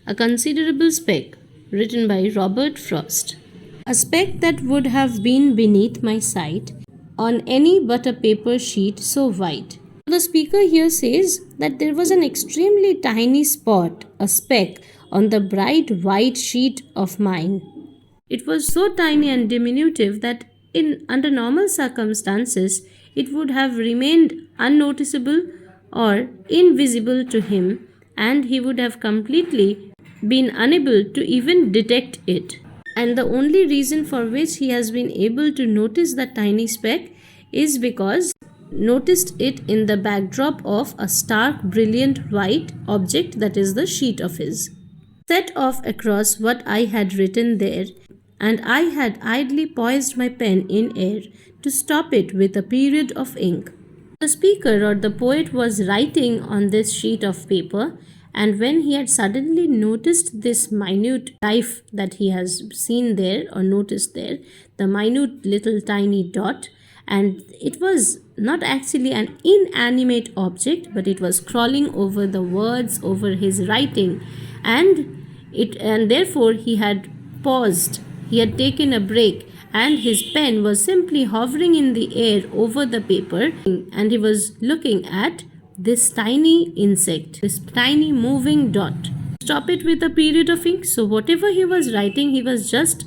A Considerable Speck, written by Robert Frost. A speck that would have been beneath my sight on any but a paper sheet so white. The speaker here says that there was an extremely tiny spot, a speck, on the bright white sheet of mine. It was so tiny and diminutive that under normal circumstances it would have remained unnoticeable or invisible to him, and he would have completely been unable to even detect it. And the only reason for which he has been able to notice that tiny speck is because noticed it in the backdrop of a stark brilliant white object, that is the sheet of his. Set off across what I had written there, and I had idly poised my pen in air to stop it with a period of ink. The speaker or the poet was writing on this sheet of paper, and when he had suddenly noticed this minute life that he has seen there or noticed there, the minute little tiny dot, and it was not actually an inanimate object, but it was crawling over the words, over his writing, and therefore he had paused. He had taken a break, and his pen was simply hovering in the air over the paper, and he was looking at this tiny insect, this tiny moving dot. Stop it with a period of ink. So whatever he was writing, he was just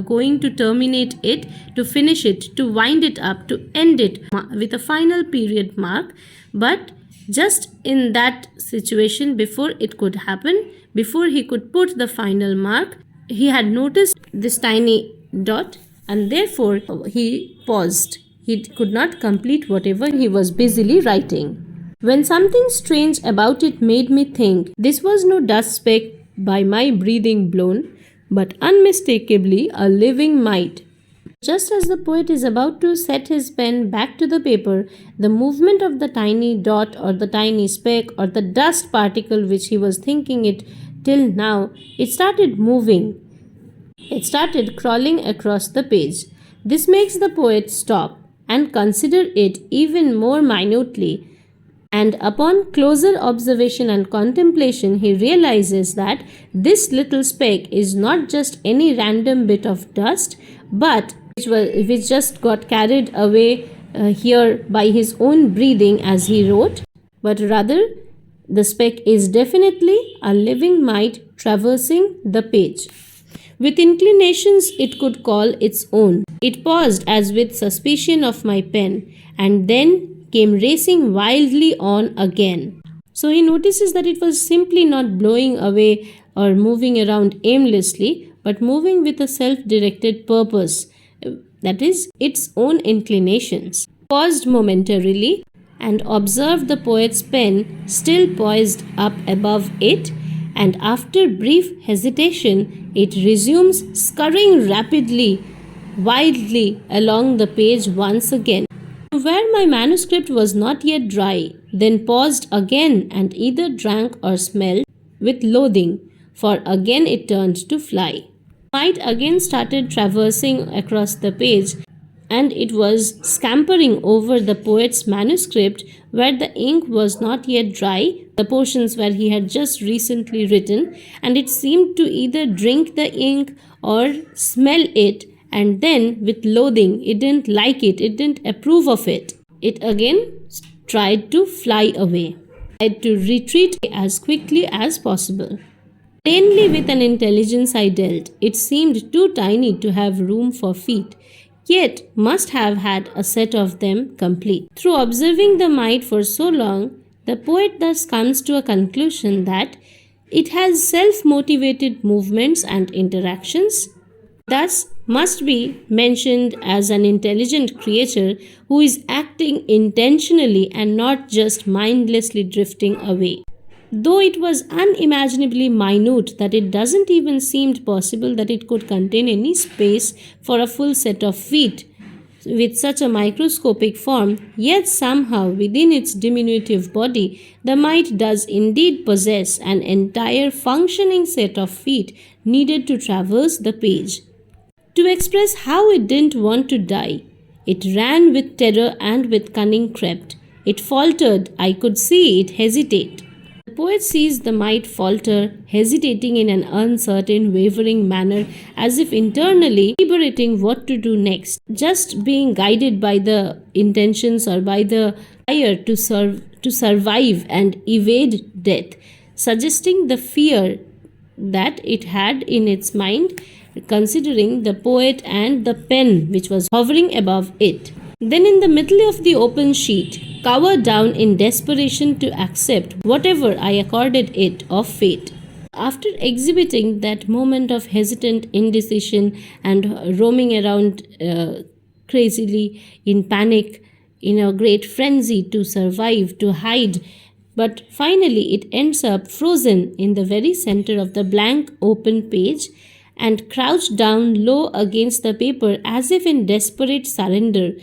going to terminate it, to finish it, to wind it up, to end it with a final period mark. But just in that situation, before it could happen, before he could put the final mark, he had noticed this tiny dot, and therefore he paused. He could not complete whatever he was busily writing. When something strange about it made me think this was no dust speck by my breathing blown, but unmistakably a living mite. Just as the poet is about to set his pen back to the paper, the movement of the tiny dot or the tiny speck or the dust particle which he was thinking it till now, it started moving. It started crawling across the page. This makes the poet stop and consider it even more minutely. And upon closer observation and contemplation, he realizes that this little speck is not just any random bit of dust, but which just got carried away here by his own breathing as he wrote, but rather the speck is definitely a living mite traversing the page. With inclinations it could call its own. It paused as with suspicion of my pen, and then came racing wildly on again. So he notices that it was simply not blowing away or moving around aimlessly, but moving with a self-directed purpose, that is, its own inclinations. Paused momentarily and observed the poet's pen still poised up above it, and after brief hesitation it resumes scurrying rapidly, wildly along the page once again, where my manuscript was not yet dry, then paused again and either drank or smelled with loathing, for again it turned to fly. Mite again started traversing across the page, and it was scampering over the poet's manuscript where the ink was not yet dry, the portions where he had just recently written, and it seemed to either drink the ink or smell it, and then with loathing, it didn't like it, it didn't approve of it. It again tried to fly away, tried to retreat as quickly as possible. Plainly with an intelligence I dealt, it seemed too tiny to have room for feet, yet must have had a set of them complete. Through observing the mite for so long, the poet thus comes to a conclusion that it has self-motivated movements and interactions, thus must be mentioned as an intelligent creature who is acting intentionally and not just mindlessly drifting away. Though it was unimaginably minute that it doesn't even seem possible that it could contain any space for a full set of feet with such a microscopic form, yet somehow within its diminutive body, the mite does indeed possess an entire functioning set of feet needed to traverse the page. To express how it didn't want to die, it ran with terror and with cunning crept. It faltered, I could see it hesitate. The poet sees the mite falter, hesitating in an uncertain, wavering manner, as if internally deliberating what to do next, just being guided by the intentions or by the desire to survive and evade death, suggesting the fear that it had in its mind, considering the poet and the pen which was hovering above it. Then, in the middle of the open sheet, cowered down in desperation to accept whatever I accorded it of fate. After exhibiting that moment of hesitant indecision and roaming around crazily in panic, in a great frenzy to survive, to hide, but finally it ends up frozen in the very center of the blank open page and crouched down low against the paper as if in desperate surrender,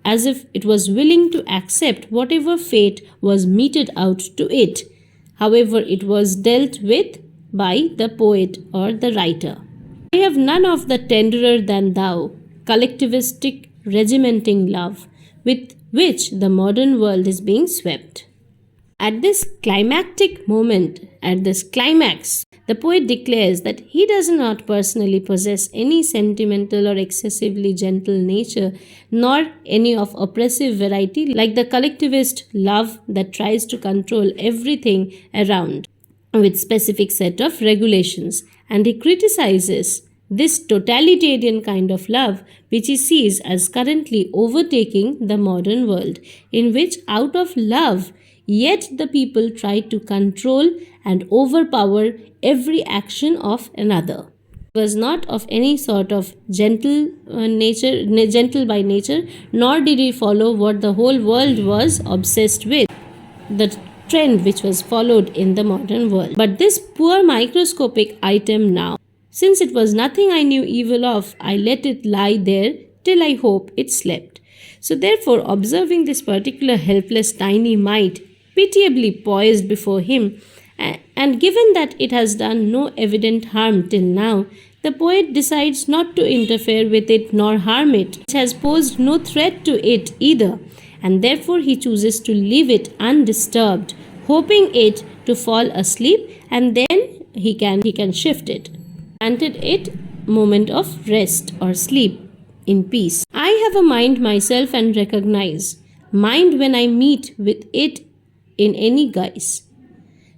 as if it was willing to accept whatever fate was meted out to it, however it was dealt with by the poet or the writer. I have none of the tenderer than thou, collectivistic, regimenting love, with which the modern world is being swept. At this climactic moment, at this climax, the poet declares that he does not personally possess any sentimental or excessively gentle nature, nor any of oppressive variety like the collectivist love that tries to control everything around with specific set of regulations, and he criticizes this totalitarian kind of love which he sees as currently overtaking the modern world, in which out of love yet the people try to control and overpower every action of another. He was not of any sort of gentle by nature, nor did he follow what the whole world was obsessed with, the trend which was followed in the modern world. But this poor microscopic item now, since it was nothing I knew evil of, I let it lie there till I hope it slept. So therefore, observing this particular helpless tiny mite pitiably poised before him, and given that it has done no evident harm till now, the poet decides not to interfere with it nor harm it. It has posed no threat to it either, and therefore he chooses to leave it undisturbed, hoping it to fall asleep, and then he can shift it. Granted it moment of rest or sleep in peace. I have a mind myself and recognize mind when I meet with it in any guise.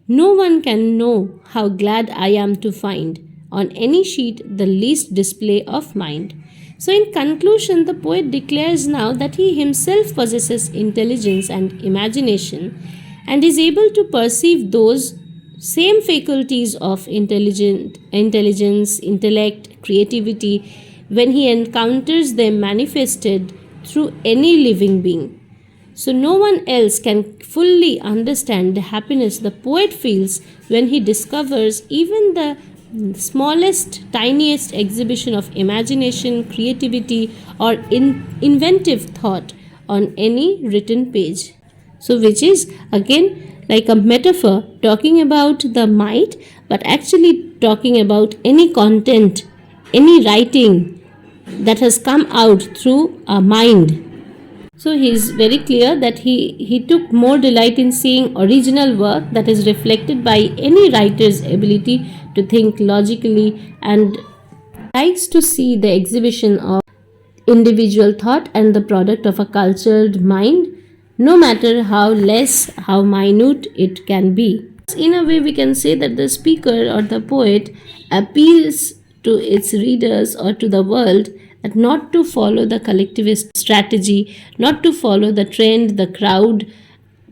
No one can know how glad I am to find on any sheet the least display of mind. So in conclusion, the poet declares now that he himself possesses intelligence and imagination and is able to perceive those same faculties of intelligence, intellect, creativity when he encounters them manifested through any living being. So no one else can fully understand the happiness the poet feels when he discovers even the smallest, tiniest exhibition of imagination, creativity, or inventive thought on any written page. So which is again like a metaphor talking about the mite, but actually talking about any content, any writing that has come out through a mind. So he is very clear that he took more delight in seeing original work that is reflected by any writer's ability to think logically, and likes to see the exhibition of individual thought and the product of a cultured mind, no matter how less, how minute it can be. In a way, we can say that the speaker or the poet appeals to its readers or to the world that not to follow the collectivist strategy, not to follow the trend, the crowd,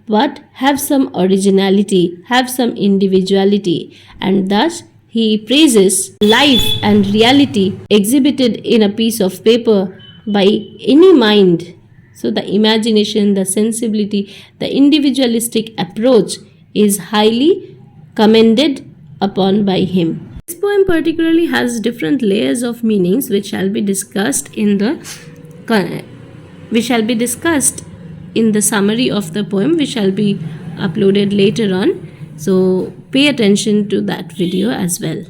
but have some originality, have some individuality, and thus he praises life and reality exhibited in a piece of paper by any mind. So the imagination, the sensibility, the individualistic approach is highly commended upon by him. This poem particularly has different layers of meanings which shall be discussed in the summary of the poem, which shall be uploaded later on. So pay attention to that video as well.